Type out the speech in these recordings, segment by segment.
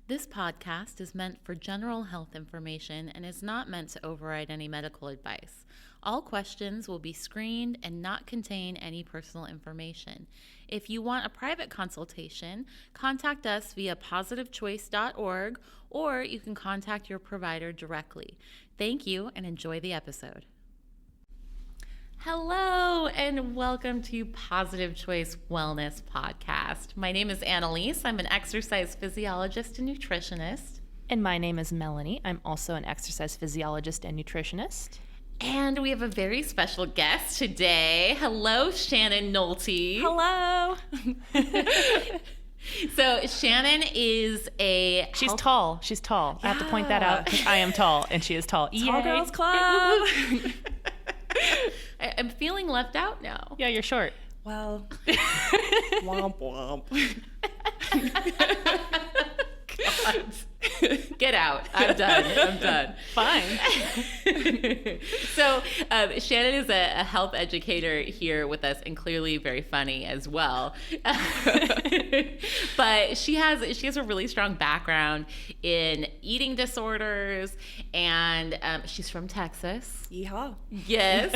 This podcast is meant for general health information and is not meant to override any medical advice. All questions will be screened and not contain any personal information. If you want a private consultation, contact us via positivechoice.org or you can contact your provider directly. Thank you and enjoy the episode. Hello and welcome to Positive Choice Wellness Podcast. My name is Anneliese. I'm an exercise physiologist and nutritionist. And my name is Melanie. I'm also an exercise physiologist and nutritionist. And we have a very special guest today. Hello, Shannon Nolte. Hello. So Shannon is She's tall. She's tall. Yeah. I have to point that out because I am tall and she is tall. Tall Girls Club. I'm feeling left out now. Yeah, you're short. Well, womp womp. God. Get out. I'm done. Fine. So Shannon is a health educator here with us and clearly very funny as well. But she has a really strong background in eating disorders, and she's from Texas. Yeehaw. Yes.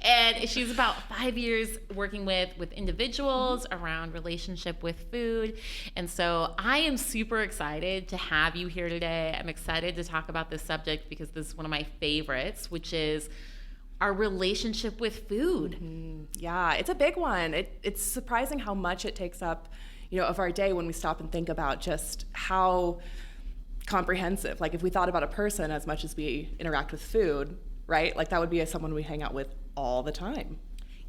And she's about 5 years working with individuals around relationship with food. And so I am super excited to have you here today. I'm excited to talk about this subject because this is one of my favorites, which is our relationship with food. Mm-hmm. Yeah, it's a big one. It's surprising how much it takes up, of our day when we stop and think about just how comprehensive. Like if we thought about a person as much as we interact with food, right? Like that would be someone we hang out with all the time.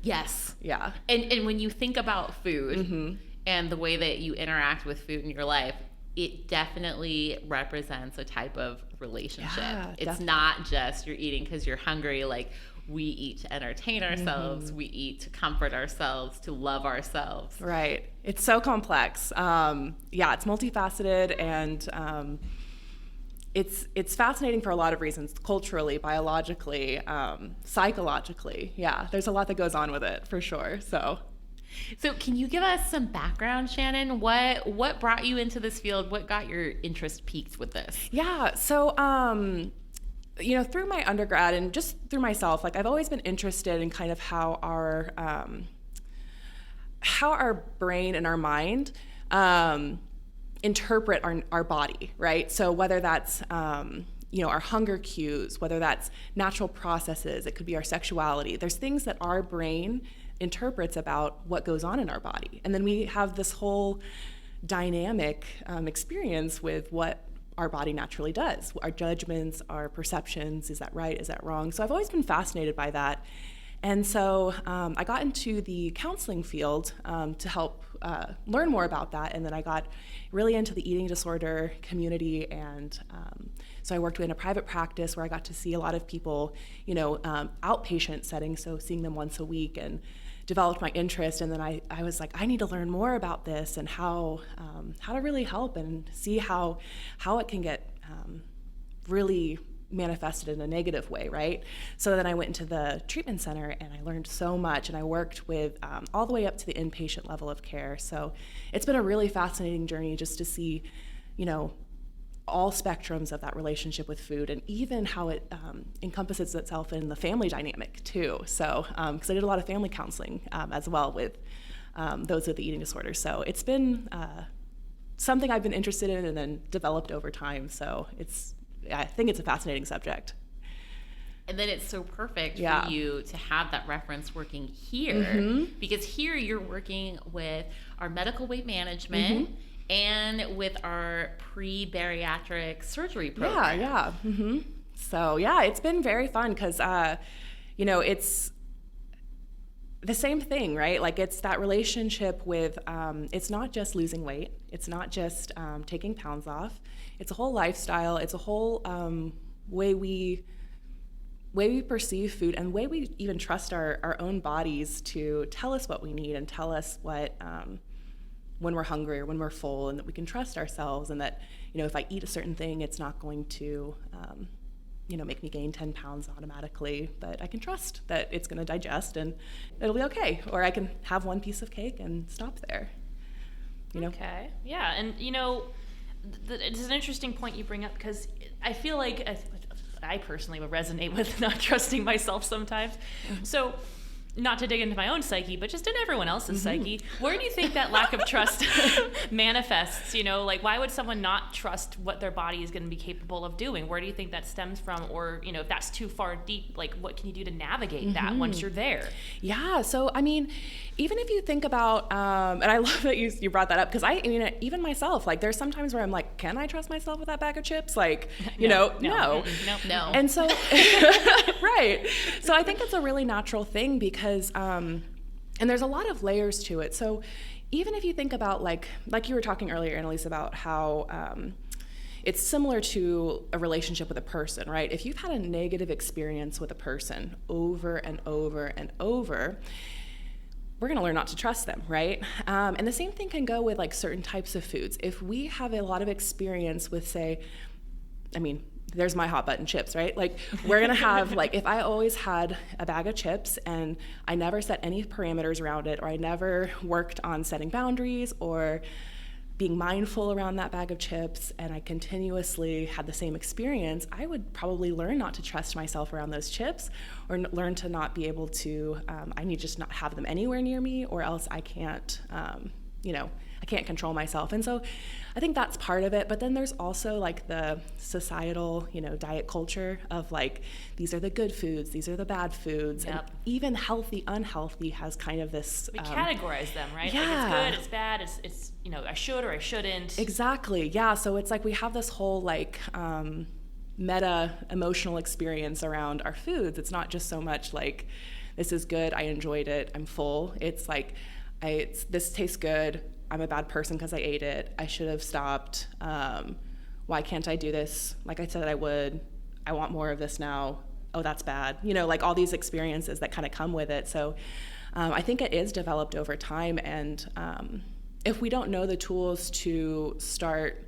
Yes. Yeah. And when you think about food and the way that you interact with food in your life, it definitely represents a type of relationship. Yeah, it's definitely. Not just you're eating because you're hungry. Like we eat to entertain ourselves. We eat to comfort ourselves, to love ourselves. Right. It's so complex. It's multifaceted and it's fascinating for a lot of reasons, culturally, biologically, psychologically. Yeah, there's a lot that goes on with it for sure. So can you give us some background, Shannon? What brought you into this field? What got your interest peaked with this? Yeah, so through my undergrad and just through myself, like I've always been interested in kind of how our brain and our mind interpret our body, right? So whether that's our hunger cues, whether that's natural processes, it could be our sexuality. There's things that our brain interprets about what goes on in our body. And then we have this whole dynamic experience with what our body naturally does. Our judgments, our perceptions, is that right, is that wrong? So I've always been fascinated by that. And so I got into the counseling field to help learn more about that. And then I got really into the eating disorder community. And so I worked in a private practice where I got to see a lot of people, outpatient settings, so seeing them once a week, and developed my interest. And then I was like, I need to learn more about this and how to really help and see how it can get really manifested in a negative way, right? So then I went into the treatment center and I learned so much, and I worked with all the way up to the inpatient level of care. So it's been a really fascinating journey just to see, all spectrums of that relationship with food, and even how it encompasses itself in the family dynamic too. So, because I did a lot of family counseling as well with those with the eating disorders. So it's been something I've been interested in and then developed over time. So I think it's a fascinating subject. And then it's so perfect for you to have that reference working here, because here you're working with our medical weight management and with our pre-bariatric surgery program. Yeah. So it's been very fun because, it's the same thing, right? Like it's that relationship with, it's not just losing weight. It's not just taking pounds off. It's a whole lifestyle. It's a whole way we perceive food and way we even trust our own bodies to tell us what we need and tell us what, when we're hungry or when we're full, and that we can trust ourselves, and that, if I eat a certain thing, it's not going to, make me gain 10 pounds automatically, but I can trust that it's going to digest and it'll be okay. Or I can have one piece of cake and stop there. Okay. Yeah. And, it's an interesting point you bring up, because I feel like I personally would resonate with not trusting myself sometimes. So, not to dig into my own psyche, but just in everyone else's psyche, where do you think that lack of trust manifests? Like, why would someone not trust what their body is going to be capable of doing? Where do you think that stems from? Or, if that's too far deep, like, what can you do to navigate that once you're there? Yeah. So, I mean, even if you think about, and I love that you brought that up, because even myself, like, there's sometimes where I'm like, can I trust myself with that bag of chips? Like, no. And so, right. So I think it's a really natural thing, because and there's a lot of layers to it. So even if you think about like you were talking earlier, Anneliese, about how it's similar to a relationship with a person, right? If you've had a negative experience with a person over and over and over, we're going to learn not to trust them, right? And the same thing can go with like certain types of foods. If we have a lot of experience with, say, there's my hot button chips, right? Like, we're gonna have, like, if I always had a bag of chips and I never set any parameters around it, or I never worked on setting boundaries or being mindful around that bag of chips, and I continuously had the same experience, I would probably learn not to trust myself around those chips, or learn to not be able to, I need to just not have them anywhere near me, or else I can't, I can't control myself. And so I think that's part of it. But then there's also like the societal, diet culture of like, these are the good foods, these are the bad foods. Yep. And even healthy, unhealthy has kind of this. We categorize them, right? Yeah. Like, it's good, it's bad, it's I should or I shouldn't. Exactly. Yeah. So it's like we have this whole like meta emotional experience around our foods. It's not just so much like, this is good, I enjoyed it, I'm full. It's like, this tastes good, I'm a bad person because I ate it, I should have stopped, why can't I do this like I said I would, I want more of this now, oh, that's bad, like all these experiences that kind of come with it. So I think it is developed over time, and if we don't know the tools to start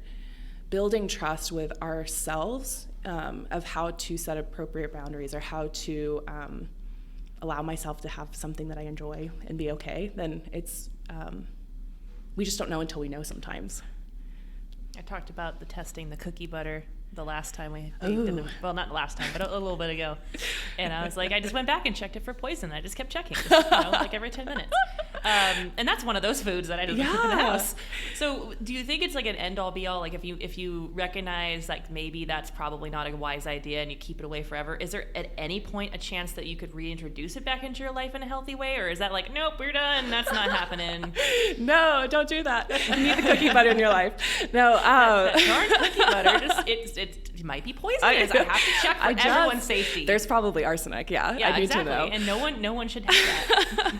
building trust with ourselves, of how to set appropriate boundaries, or how to allow myself to have something that I enjoy and be okay, then it's we just don't know until we know sometimes. I talked about the testing the cookie butter the last time we did well, not the last time, but a little bit ago. And I was like, I just went back and checked it for poison. I just kept checking, like every 10 minutes. And that's one of those foods that I don't keep in the house. So do you think it's like an end all be all? Like if you recognize like maybe that's probably not a wise idea and you keep it away forever, is there at any point a chance that you could reintroduce it back into your life in a healthy way? Or is that like, nope, we're done, that's not happening? No, don't do that. You need the cookie butter in your life. No, that darn cookie butter, it might be poisonous. I have to check for everyone's safety. There's probably arsenic. Yeah, I need to know. And no one should have that.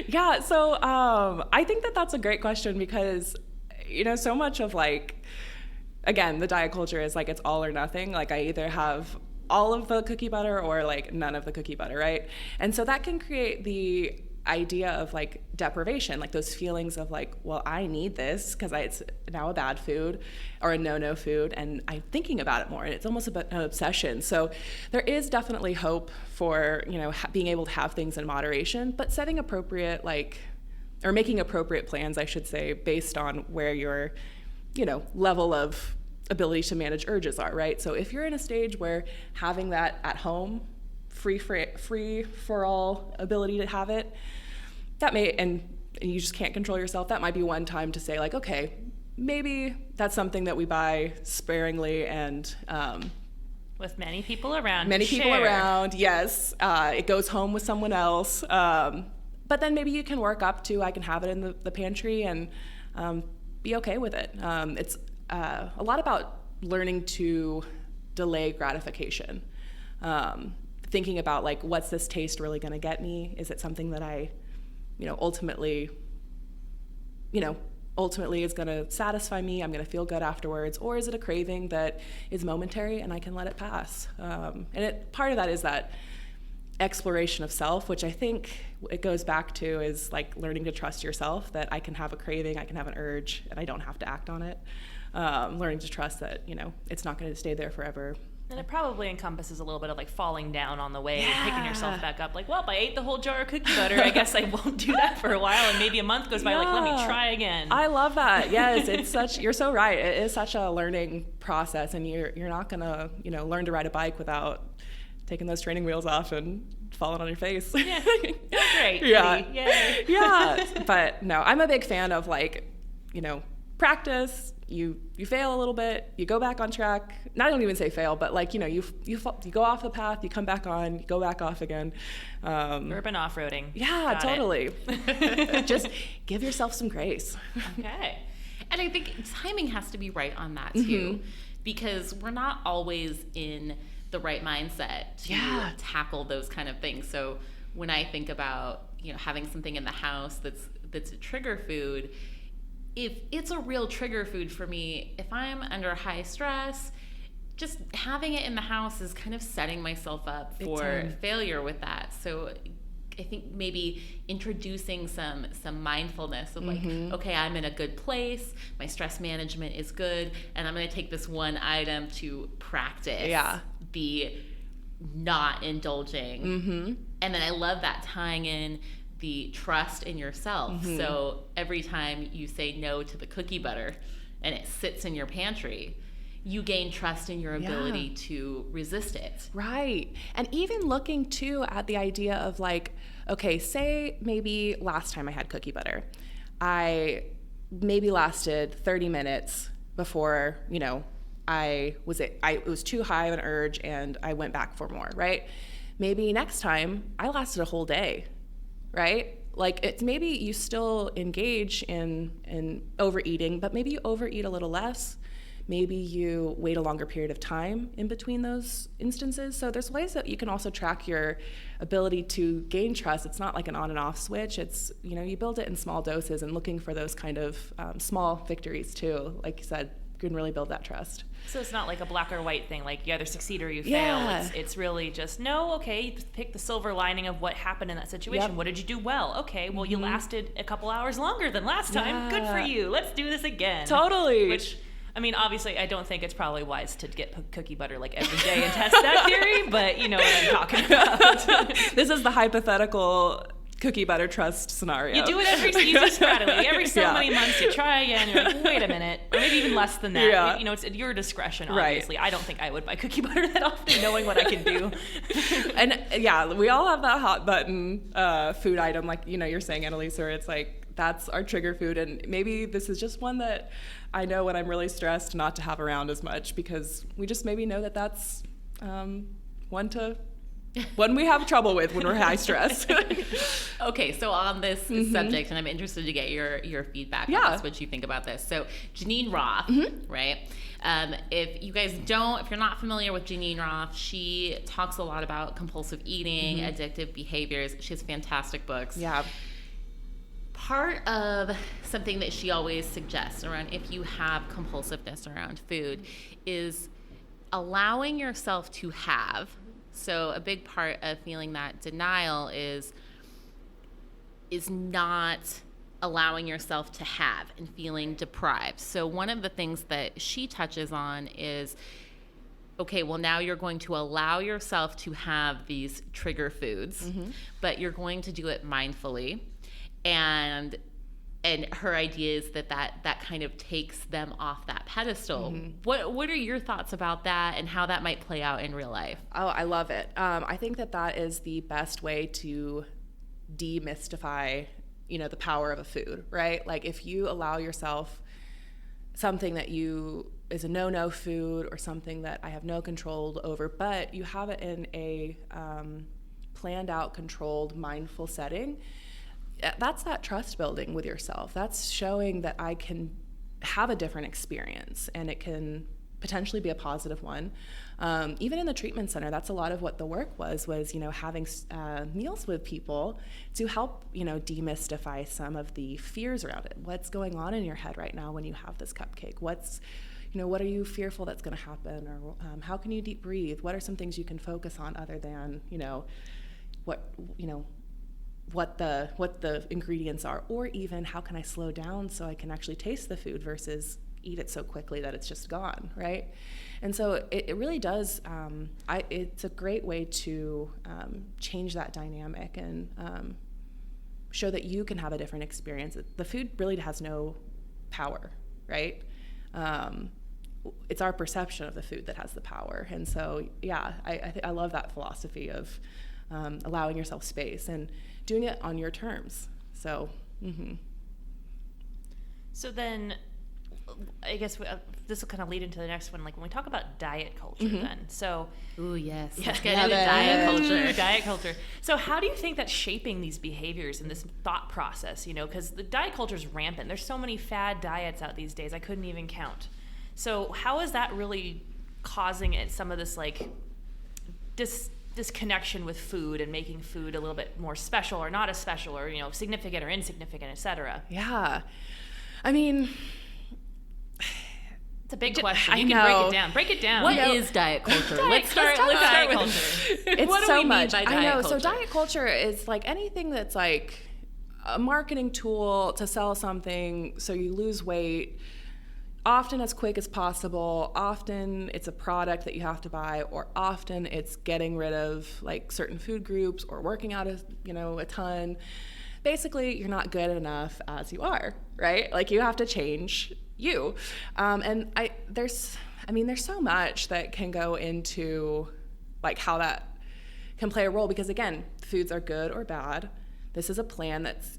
Yeah. So I think that's a great question, because so much of like, again, the diet culture is like, it's all or nothing. Like, I either have all of the cookie butter or like none of the cookie butter, right? And so that can create the idea of like deprivation, like those feelings of like, well, I need this because it's now a bad food or a no food, and I'm thinking about it more, and it's almost an obsession. So there is definitely hope for being able to have things in moderation, but setting appropriate or making appropriate plans, I should say, based on where your level of ability to manage urges are, right? So if you're in a stage where having that at home, free for all ability to have it, that may, and you just can't control yourself, that might be one time to say like, okay, maybe that's something that we buy sparingly and with many people around. Yes, it goes home with someone else, but then maybe you can work up to, I can have it in the pantry and be okay with it. It's a lot about learning to delay gratification. Thinking about like, what's this taste really going to get me? Is it something that I, ultimately is going to satisfy me? I'm going to feel good afterwards, or is it a craving that is momentary and I can let it pass? And part of that is that exploration of self, which I think it goes back to is like learning to trust yourself, that I can have a craving, I can have an urge, and I don't have to act on it. Learning to trust that, it's not going to stay there forever. And it probably encompasses a little bit of like falling down on the way Yeah. and picking yourself back up. Like, well, I ate the whole jar of cookie butter. I guess I won't do that for a while. And maybe a month goes by, like, let me try again. I love that. Yes, you're so right. It is such a learning process, and you're not gonna, learn to ride a bike without taking those training wheels off and falling on your face. Yeah, great. Yeah. Yay. Yeah. But no, I'm a big fan of practice. You fail a little bit, you go back on track. I don't even say fail, but you go off the path, you come back on, you go back off again. Urban off-roading. Yeah, Got totally. Just give yourself some grace. Okay. And I think timing has to be right on that too, because we're not always in the right mindset to tackle those kind of things. So when I think about, having something in the house that's a trigger food, if it's a real trigger food for me, if I'm under high stress, just having it in the house is kind of setting myself up for failure with that. So I think maybe introducing some mindfulness of okay, I'm in a good place, my stress management is good, and I'm going to take this one item to practice the not indulging. And then I love that tying in the trust in yourself. So every time you say no to the cookie butter and it sits in your pantry, you gain trust in your ability to resist it. Right. And even looking too at the idea of okay, say maybe last time I had cookie butter, I maybe lasted 30 minutes before, it was too high of an urge and I went back for more, right? Maybe next time I lasted a whole day. Right? It's maybe you still engage in overeating, but maybe you overeat a little less. Maybe you wait a longer period of time in between those instances. So there's ways that you can also track your ability to gain trust. It's not like an on and off switch. It's, you build it in small doses and looking for those kind of small victories too. Like you said, can really build that trust. So it's not like a black or white thing, like you either succeed or you fail. Yeah. It's really just, you pick the silver lining of what happened in that situation. What did you do well? Okay, well, you lasted a couple hours longer than last time. Good for you. Let's do this again. Totally. Which, obviously, I don't think it's probably wise to get cookie butter every day and test that theory, but you know what I'm talking about. This is the hypothetical cookie butter trust scenario. You do it you just gradually. Every so many months you try again, you're like, wait a minute. Or maybe even less than that. Yeah. It's at your discretion, obviously. Right. I don't think I would buy cookie butter that often, knowing what I can do. And we all have that hot button food item, like, you're saying, Anneliese, or it's that's our trigger food. And maybe this is just one that I know when I'm really stressed not to have around as much, because we just maybe know that that's one we have trouble with when we're high stress. Okay, so on this subject, and I'm interested to get your feedback on this, what you think about this. So Janine Roth, right? If you're not familiar with Janine Roth, she talks a lot about compulsive eating, addictive behaviors. She has fantastic books. Yeah. Part of something that she always suggests around if you have compulsiveness around food is allowing yourself to have. So a big part of feeling that denial is not allowing yourself to have and feeling deprived. So one of the things that she touches on is, okay, well, now you're going to allow yourself to have these trigger foods, but you're going to do it mindfully. And her idea is that kind of takes them off that pedestal. What are your thoughts about that and how that might play out in real life? Oh, I love it. I think that is the best way to demystify, the power of a food, right? If you allow yourself something that is a no-no food or something that I have no control over, but you have it in a planned out, controlled, mindful setting, that's that trust building with yourself. That's showing that I can have a different experience and it can potentially be a positive one. Even in the treatment center, that's a lot of what the work was having meals with people to help, demystify some of the fears around it. What's going on in your head right now when you have this cupcake? What are you fearful that's going to happen? Or how can you deep breathe? What are some things you can focus on other than, what the ingredients are, or even how can I slow down so I can actually taste the food versus eat it so quickly that it's just gone, right? And so it really does, it's a great way to change that dynamic and show that you can have a different experience. The food really has no power, right? It's our perception of the food that has the power. And so, yeah, I love that philosophy of allowing yourself space and doing it on your terms. So, So then, I guess this will kind of lead into the next one. Like when we talk about diet culture, then. So, Ooh, yes. Yeah. Let's get into diet culture. Diet culture. So how do you think that's shaping these behaviors and this thought process? You know, because the diet culture is rampant. There's so many fad diets out these days. I couldn't even count. So how is that really causing some of this like disconnection with food and making food a little bit more special or not as special or, you know, significant or insignificant, et cetera? Yeah. I mean, it's a big question. You I can know. Break it down. What is diet culture? Let's start with diet diet culture. It's What do so we mean much. by I diet know. culture? So diet culture is like anything that's like a marketing tool to sell something so you lose weight, often as quick as possible. Often it's a product that you have to buy, or often it's getting rid of like certain food groups or working out a ton. Basically, you're not good enough as you are, right? Like you have to change you. And there's so much that can go into like how that can play a role, because again, foods are good or bad. This is a plan that's,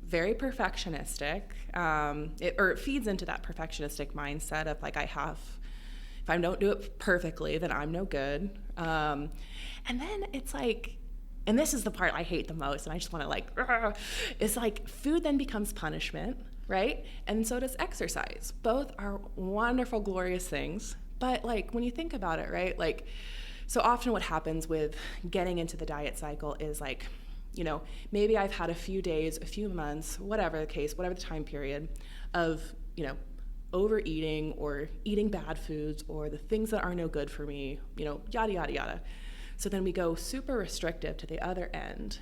very perfectionistic. It feeds into that perfectionistic mindset of like, if I don't do it perfectly, then I'm no good. And then it's like, and this is the part I hate the most, and I just want to like, it's like food then becomes punishment, right? And so does exercise. Both are wonderful, glorious things. But like when you think about it, right? Like, so often what happens with getting into the diet cycle is like, maybe I've had a few days, a few months, whatever the case, whatever the time period of, overeating or eating bad foods or the things that are no good for me, yada, yada, yada. So then we go super restrictive to the other end,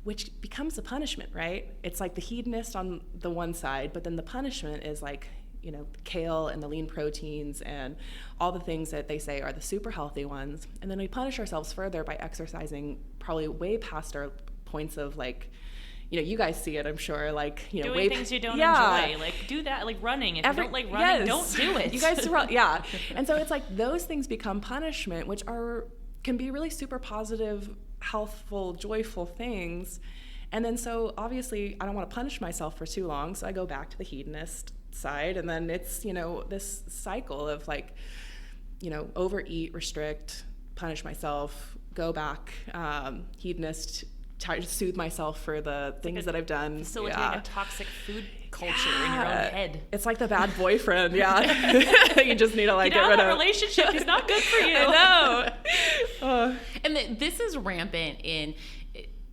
which becomes a punishment, right? It's like the hedonist on the one side, but then the punishment is like, kale and the lean proteins and all the things that they say are the super healthy ones. And then we punish ourselves further by exercising probably way past our points of like, you guys see it, I'm sure, like, doing things you don't enjoy, like do that, like running. If you don't like running, don't do it. You guys run, yeah. And so it's like those things become punishment, which can be really super positive, healthful, joyful things. And then so obviously I don't want to punish myself for too long, so I go back to the hedonist side, and then it's this cycle of like overeat, restrict, punish myself, go back, hedonist, try to soothe myself for the things that I've done. Facilitating a toxic food culture in your own head. It's like the bad boyfriend, yeah. You just need to like get rid of. Relationship. He's not good for you. I know. And this is rampant in.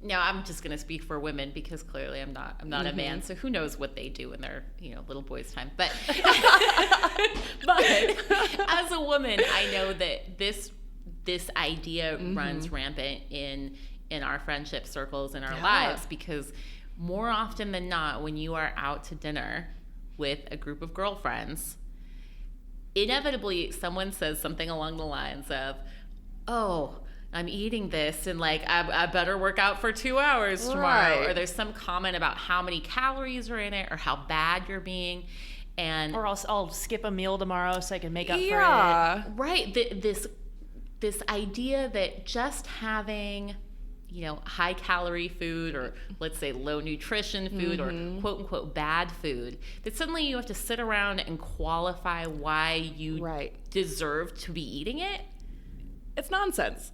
Now I'm just going to speak for women because clearly I'm not a man, so who knows what they do in their little boys' time. But but as a woman, I know that this idea runs rampant in our friendship circles in our lives, because more often than not, when you are out to dinner with a group of girlfriends, inevitably someone says something along the lines of, "Oh, I'm eating this, and like I better work out for 2 hours tomorrow." Right. Or there's some comment about how many calories are in it or how bad you're being, or I'll skip a meal tomorrow so I can make up for Yeah. it. Right. This idea that just having high calorie food, or let's say low nutrition food, or quote unquote bad food, that suddenly you have to sit around and qualify why you deserve to be eating it. It's nonsense.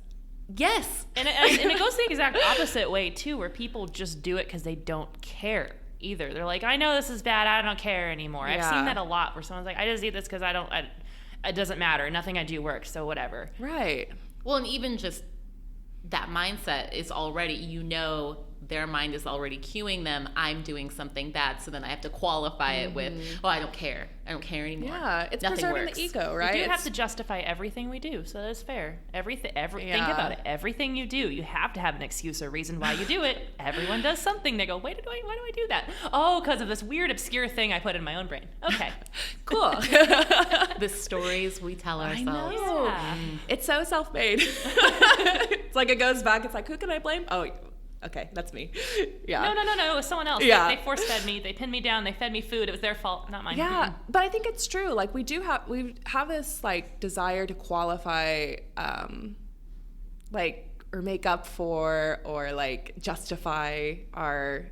Yes. And it goes the exact opposite way too, where people just do it because they don't care either. They're like, I know this is bad, I don't care anymore. Yeah. I've seen that a lot, where someone's like, I just eat this because it doesn't matter, nothing I do works, so whatever. Right. Well, and even just that mindset is already, their mind is already cueing them, I'm doing something bad, so then I have to qualify it with, oh, I don't care anymore. Yeah, it's Nothing preserving works. the ego, right? We do have to justify everything we do, so that's fair. Think about it. Everything you do, you have to have an excuse or reason why you do it. Everyone does something. They go, why do I do that? Oh, because of this weird, obscure thing I put in my own brain. Okay, Cool. The stories we tell ourselves. I know. Yeah. It's so self-made. It's like it goes back. It's like, who can I blame? Oh, okay, that's me. Yeah. No, it was someone else. Yeah. They force-fed me. They pinned me down. They fed me food. It was their fault, not mine. Yeah, but I think it's true. Like we have this like desire to qualify, like or make up for or like justify our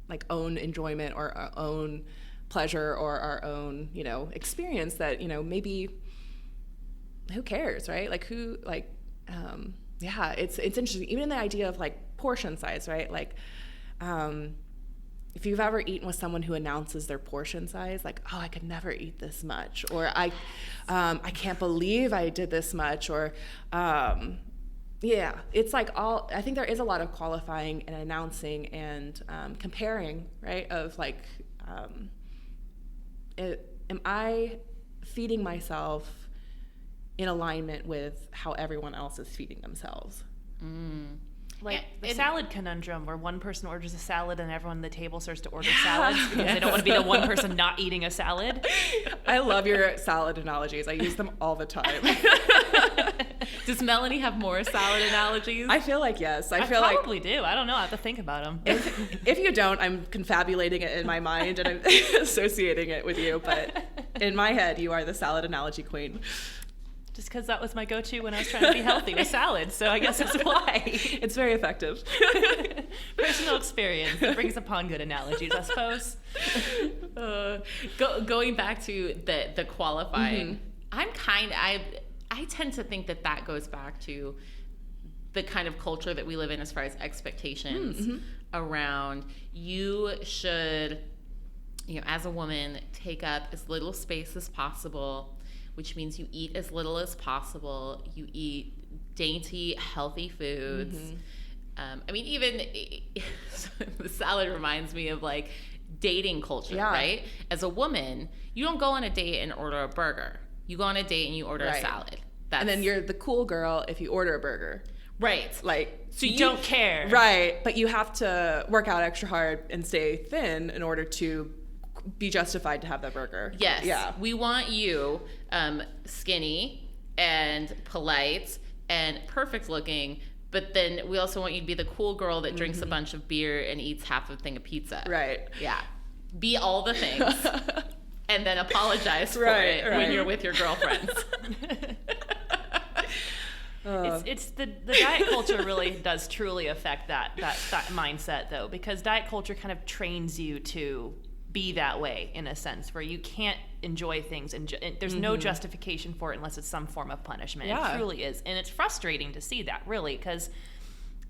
like own enjoyment or our own pleasure or our own experience that maybe who cares, right? Like who like yeah, it's interesting. Even in the idea of like portion size, right? Like if you've ever eaten with someone who announces their portion size, like, oh, I could never eat this much, or I can't believe I did this much, or yeah, it's like I think there is a lot of qualifying and announcing and comparing, right? Of like, am I feeding myself in alignment with how everyone else is feeding themselves? Like the salad conundrum where one person orders a salad and everyone at the table starts to order salads because they don't want to be the one person not eating a salad. I love your salad analogies. I use them all the time. Does Melanie have more salad analogies? I feel like yes. I feel probably do. I don't know. I have to think about them. If you don't, I'm confabulating it in my mind and I'm associating it with you. But in my head, you are the salad analogy queen. Just because that was my go-to when I was trying to be healthy with salad, so I guess that's why. It's very effective. Personal experience that brings upon good analogies, I suppose. Going back to the qualifying, I tend to think that goes back to the kind of culture that we live in as far as expectations around you should, as a woman, take up as little space as possible, which means you eat as little as possible. You eat dainty, healthy foods. I mean, even the salad reminds me of like dating culture, right? As a woman, you don't go on a date and order a burger. You go on a date and you order a salad. And then you're the cool girl if you order a burger. Right. Like, so you don't care. Right. But you have to work out extra hard and stay thin in order to be justified to have that burger. Yes. Yeah. We want you skinny and polite and perfect looking, but then we also want you to be the cool girl that drinks a bunch of beer and eats half a thing of pizza. Right. Yeah. Be all the things. And then apologize for it when you're with your girlfriends. It's the diet culture really does truly affect that mindset though, because diet culture kind of trains you to be that way in a sense where you can't enjoy things and there's no justification for it unless it's some form of punishment. Yeah. It truly is, and it's frustrating to see that really because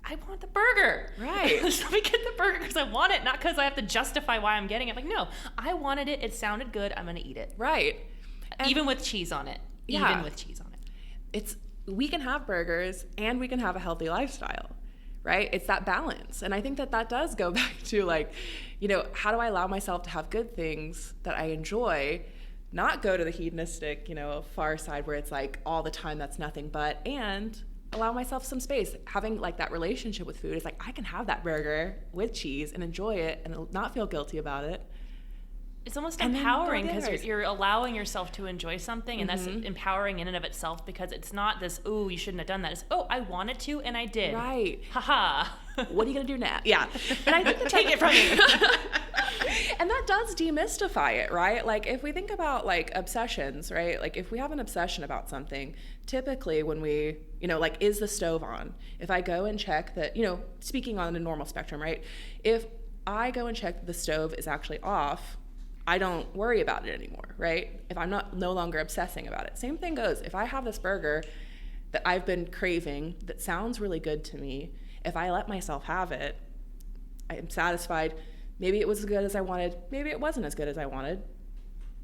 I want the burger. Right. Let me get the burger because I want it, not because I have to justify why I'm getting it. Like, no, I wanted it. It sounded good. I'm going to eat it. Right. Even with cheese on it. Yeah. Even with cheese on it. We can have burgers and we can have a healthy lifestyle, right? It's that balance. And I think that does go back to like, how do I allow myself to have good things that I enjoy, not go to the hedonistic, far side where it's like all the time that's nothing but, and allow myself some space. Having like that relationship with food is like, I can have that burger with cheese and enjoy it and not feel guilty about it. It's almost And empowering because you're allowing yourself to enjoy something, and that's empowering in and of itself because it's not this, oh, you shouldn't have done that. It's, oh, I wanted to and I did. Right. Haha. What are you going to do now? Yeah. And I think Take it from me. And that does demystify it, right? Like if we think about like obsessions, right? Like if we have an obsession about something, typically when we, like is the stove on? If I go and check that, speaking on the normal spectrum, right? If I go and check that the stove is actually off, I don't worry about it anymore, right? If I'm no longer obsessing about it. Same thing goes. If I have this burger that I've been craving that sounds really good to me, if I let myself have it, I am satisfied. Maybe it was as good as I wanted. Maybe it wasn't as good as I wanted.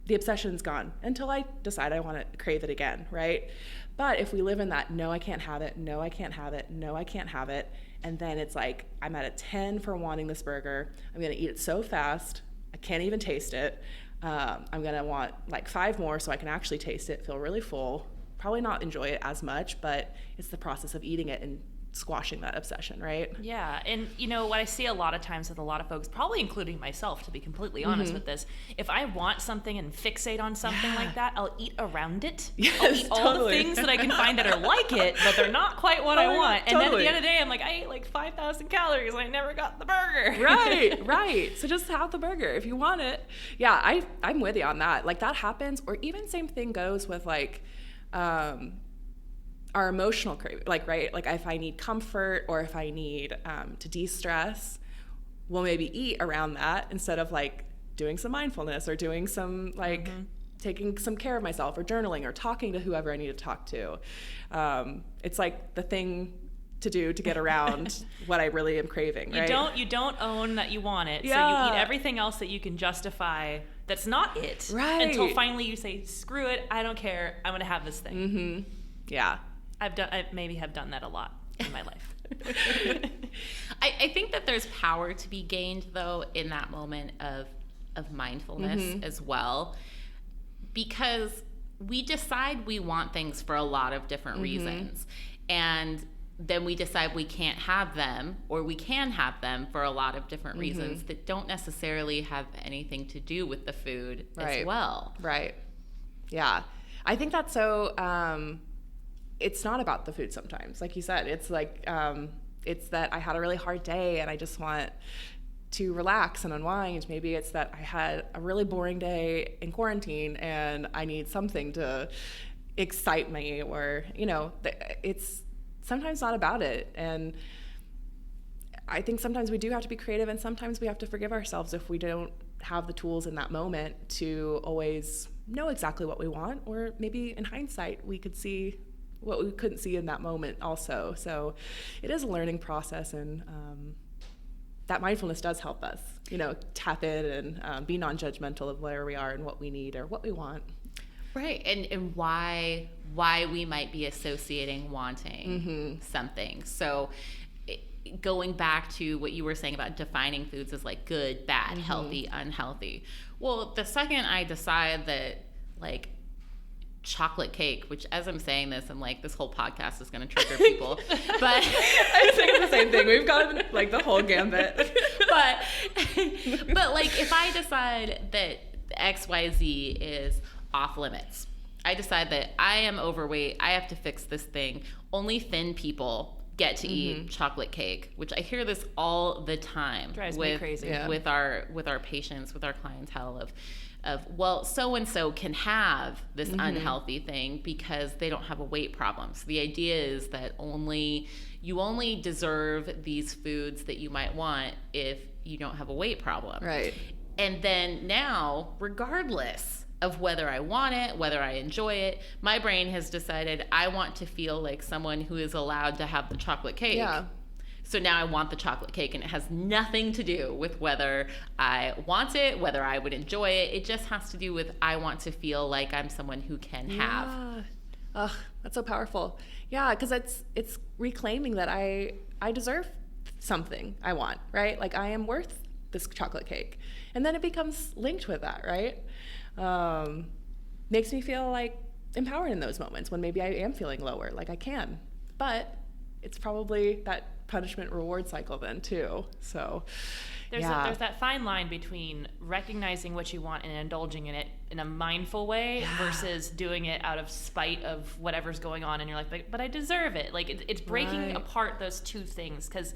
The obsession's gone until I decide I want to crave it again, right? But if we live in that, no, I can't have it, no, I can't have it, no, I can't have it, and then it's like, I'm at a 10 for wanting this burger. I'm going to eat it so fast, I can't even taste it. I'm going to want like 5 more so I can actually taste it, feel really full, probably not enjoy it as much, but it's the process of eating it and squashing that obsession, right? Yeah, and what I see a lot of times with a lot of folks, probably including myself, to be completely honest with this, if I want something and fixate on something like that, I'll eat around it. Yes, I'll eat all the things that I can find that are like it, but they're not quite what I want. And then at the end of the day, I'm like, I ate like 5,000 calories and I never got the burger. Right. So just have the burger if you want it. Yeah, I'm with you on that. Like that happens, or even same thing goes with like, our emotional craving, like, right? Like if I need comfort or if I need to de-stress, we'll maybe eat around that instead of like doing some mindfulness or doing some like taking some care of myself or journaling or talking to whoever I need to talk to. It's like the thing to do to get around what I really am craving, right? You don't own that you want it, so you eat everything else that you can justify that's not it, right? Until finally you say, screw it, I don't care, I'm gonna have this thing. Mm-hmm. Yeah. I maybe have done that a lot in my life. I think that there's power to be gained, though, in that moment of mindfulness as well, because we decide we want things for a lot of different reasons, and then we decide we can't have them, or we can have them for a lot of different reasons that don't necessarily have anything to do with the food as well. Right. Yeah. I think that's so... it's not about the food sometimes. Like you said, it's like, it's that I had a really hard day and I just want to relax and unwind. Maybe it's that I had a really boring day in quarantine and I need something to excite me, or, it's sometimes not about it. And I think sometimes we do have to be creative, and sometimes we have to forgive ourselves if we don't have the tools in that moment to always know exactly what we want, or maybe in hindsight we could see what we couldn't see in that moment also. So it is a learning process, and that mindfulness does help us, tap in and be non-judgmental of where we are and what we need or what we want. Right, and why we might be associating wanting something. So going back to what you were saying about defining foods as like good, bad, healthy, unhealthy. Well, the second I decide that like chocolate cake, which as I'm saying this, I'm like, this whole podcast is going to trigger people. But I'm saying the same thing. We've got like the whole gambit. but like if I decide that XYZ is off limits, I decide that I am overweight, I have to fix this thing. Only thin people get to eat chocolate cake, which I hear this all the time. Drives me crazy. With our patients, with our clientele of well, so-and-so can have this unhealthy thing because they don't have a weight problem. So the idea is that you only deserve these foods that you might want if you don't have a weight problem. Right. And then now, regardless of whether I want it, whether I enjoy it, my brain has decided I want to feel like someone who is allowed to have the chocolate cake. Yeah. So now I want the chocolate cake, and it has nothing to do with whether I want it, whether I would enjoy it. It just has to do with I want to feel like I'm someone who can have. Ugh, that's so powerful. Yeah, because it's reclaiming that I deserve something I want, right? Like I am worth this chocolate cake. And then it becomes linked with that, right? Makes me feel like empowered in those moments when maybe I am feeling lower, like I can. But it's probably that punishment reward cycle then too. So there's that fine line between recognizing what you want and indulging in it in a mindful way versus doing it out of spite of whatever's going on, and you're like, but I deserve it. Like it's breaking apart those two things, because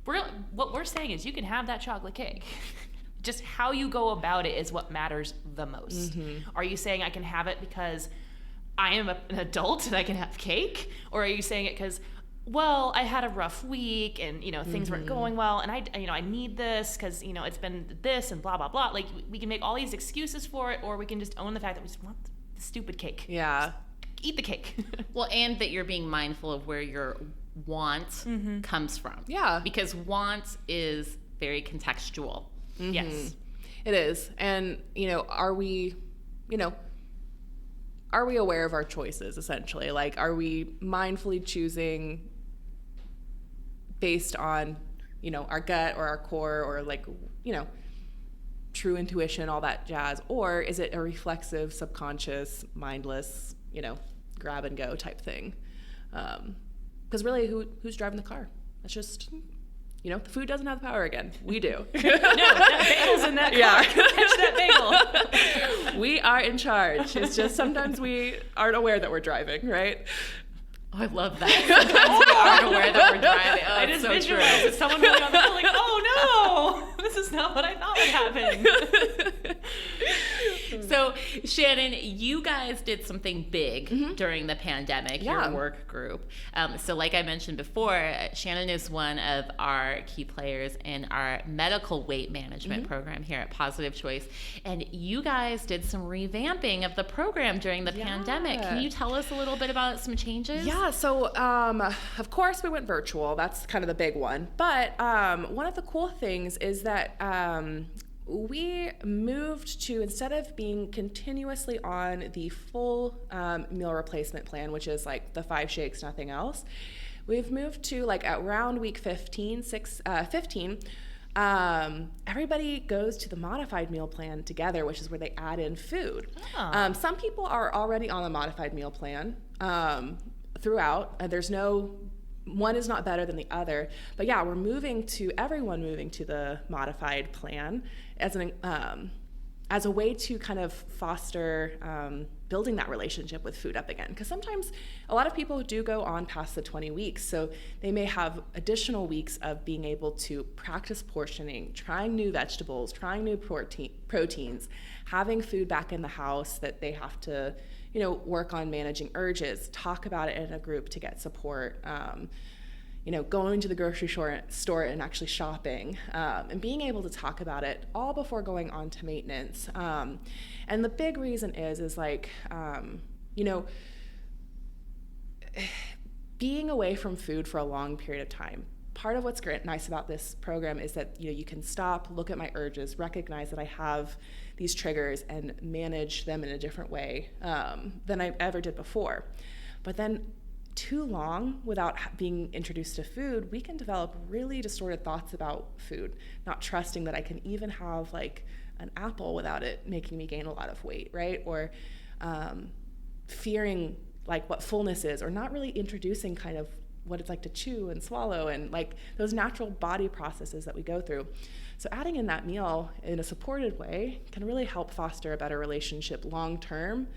what we're saying is you can have that chocolate cake. Just how you go about it is what matters the most. Are you saying I can have it because I am an adult and I can have cake? Or are you saying it because, well, I had a rough week and, things weren't going well, and I need this because, it's been this and blah, blah, blah. Like, we can make all these excuses for it, or we can just own the fact that we just want the stupid cake. Yeah. Eat the cake. Well, and that you're being mindful of where your want comes from. Yeah. Because want is very contextual. Yes. It is. And, are we, are we aware of our choices, essentially? Like, are we mindfully choosing based on, our gut or our core or like, true intuition, all that jazz? Or is it a reflexive, subconscious, mindless, grab and go type thing? Because really, who's driving the car? It's just, the food doesn't have the power again. We do. No, that bagel's in that car. Yeah. Catch that bagel. We are in charge. It's just sometimes we aren't aware that we're driving, right? Oh, I love that. Sometimes we aren't aware that we're driving. Oh, I it's just so visualized true. someone really on the hill like, oh no, this is not what I thought would happen. So, Shannon, you guys did something big during the pandemic, Yeah. your work group. So like I mentioned before, Shannon is one of our key players in our medical weight management program here at Positive Choice. And you guys did some revamping of the program during the pandemic. Can you tell us a little bit about some changes? Yeah, so of course we went virtual. That's kind of the big one. But one of the cool things is that we moved to, instead of being continuously on the full meal replacement plan, which is like the 5 shakes, nothing else, we've moved to like around week 15, everybody goes to the modified meal plan together, which is where they add in food. Oh. Some people are already on the modified meal plan throughout. There's no, one is not better than the other. But yeah, we're everyone moving to the modified plan as a way to kind of foster building that relationship with food up again. Because sometimes a lot of people do go on past the 20 weeks, so they may have additional weeks of being able to practice portioning, trying new vegetables, trying new proteins, having food back in the house that they have to, work on managing urges, talk about it in a group to get support, going to the grocery store and actually shopping, and being able to talk about it all before going on to maintenance. And the big reason is like, being away from food for a long period of time. Part of what's nice about this program is that you can stop, look at my urges, recognize that I have these triggers, and manage them in a different way than I ever did before. But then too long without being introduced to food, we can develop really distorted thoughts about food, not trusting that I can even have like an apple without it making me gain a lot of weight, right? Or fearing like what fullness is, or not really introducing kind of what it's like to chew and swallow and like those natural body processes that we go through. So adding in that meal in a supported way can really help foster a better relationship long term,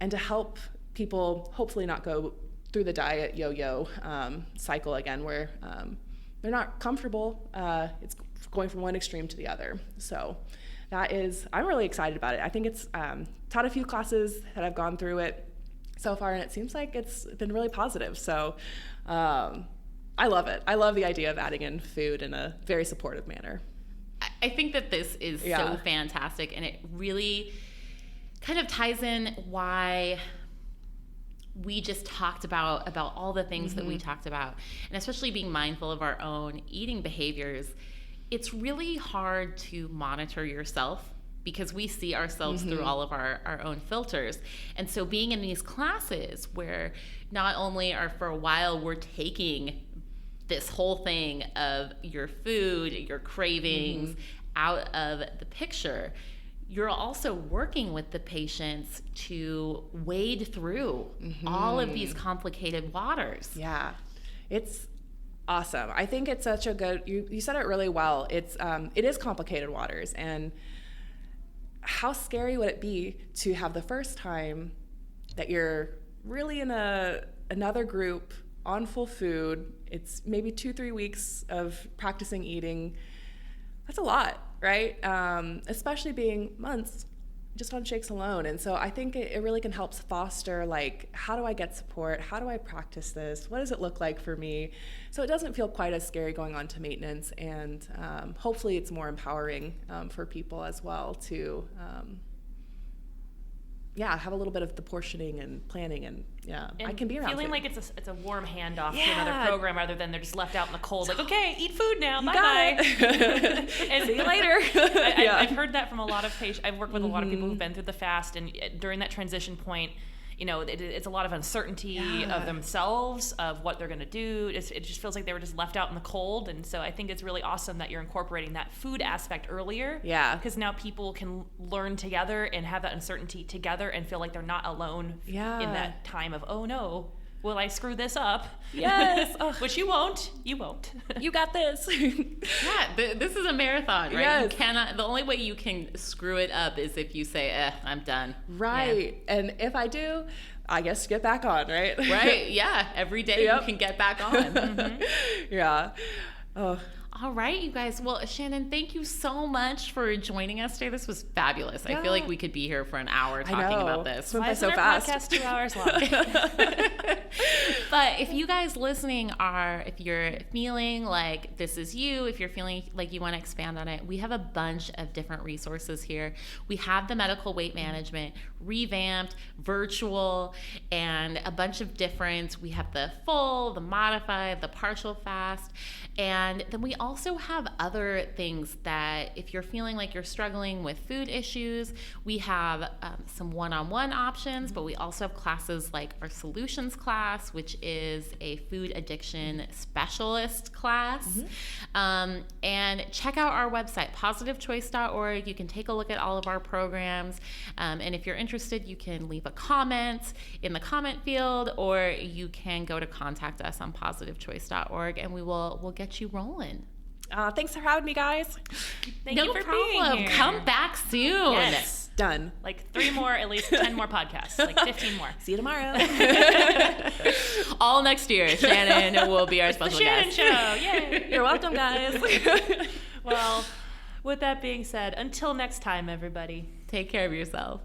and to help people hopefully not go through the diet yo-yo cycle again, where they're not comfortable. It's going from one extreme to the other. So I'm really excited about it. I think it's taught a few classes that I've gone through it so far, and it seems like it's been really positive. So I love it. I love the idea of adding in food in a very supportive manner. I think that this is so fantastic, and it really kind of ties in why we just talked about all the things that we talked about, and especially being mindful of our own eating behaviors. It's really hard to monitor yourself because we see ourselves through all of our own filters. And so being in these classes where not only are for a while we're taking this whole thing of your food, your cravings out of the picture, you're also working with the patients to wade through all of these complicated waters. Yeah, it's awesome. I think it's such a good, you said it really well. It is complicated waters, and how scary would it be to have the first time that you're really in another group on full food. It's maybe 2-3 weeks of practicing eating. That's a lot, right? Especially being months just on shakes alone. And so I think it really can help foster, like, how do I get support? How do I practice this? What does it look like for me? So it doesn't feel quite as scary going on to maintenance. And hopefully it's more empowering for people as well to, have a little bit of the portioning and planning, and I can be around feeling food. like it's a warm handoff to another program rather than they're just left out in the cold. Like, okay, eat food now. You Bye got bye. it. See you later. I've heard that from a lot of patients. I've worked with a lot of people who've been through the fast, and during that transition point, it's a lot of uncertainty of themselves, of what they're going to do. It just feels like they were just left out in the cold. And so I think it's really awesome that you're incorporating that food aspect earlier. Yeah. Because now people can learn together and have that uncertainty together and feel like they're not alone in that time of, oh no, will I screw this up? Yes. Which you won't. You won't. You got this. This is a marathon, right? Yes. You cannot. The only way you can screw it up is if you say, I'm done. Right. Yeah. And if I do, I guess get back on, right? Right. Yeah. Every day you can get back on. Yeah. Oh. All right, you guys. Well, Shannon, thank you so much for joining us today. This was fabulous. Yeah. I feel like we could be here for an hour talking about this. Why is our podcast 2 hours long? But if you guys listening if you're feeling like this is you, if you're feeling like you want to expand on it, we have a bunch of different resources here. We have the medical weight management, revamped, virtual, and a bunch of different. We have the full, the modified, the partial fast, and then we also have other things that if you're feeling like you're struggling with food issues, we have some one-on-one options, but we also have classes like our solutions class, which is a food addiction specialist class. And check out our website, positivechoice.org. You can take a look at all of our programs. And if you're interested, you can leave a comment in the comment field, or you can go to contact us on positivechoice.org, and we'll get you rolling. Thanks for having me, guys. Thank you for being here. Come back soon. Yes. Done. Like 3 more, at least 10 more podcasts, like 15 more. See you tomorrow. All next year, Shannon will be our special guest. The Shannon Show. Yay. You're welcome, guys. Well, with that being said, until next time, everybody. Take care of yourself.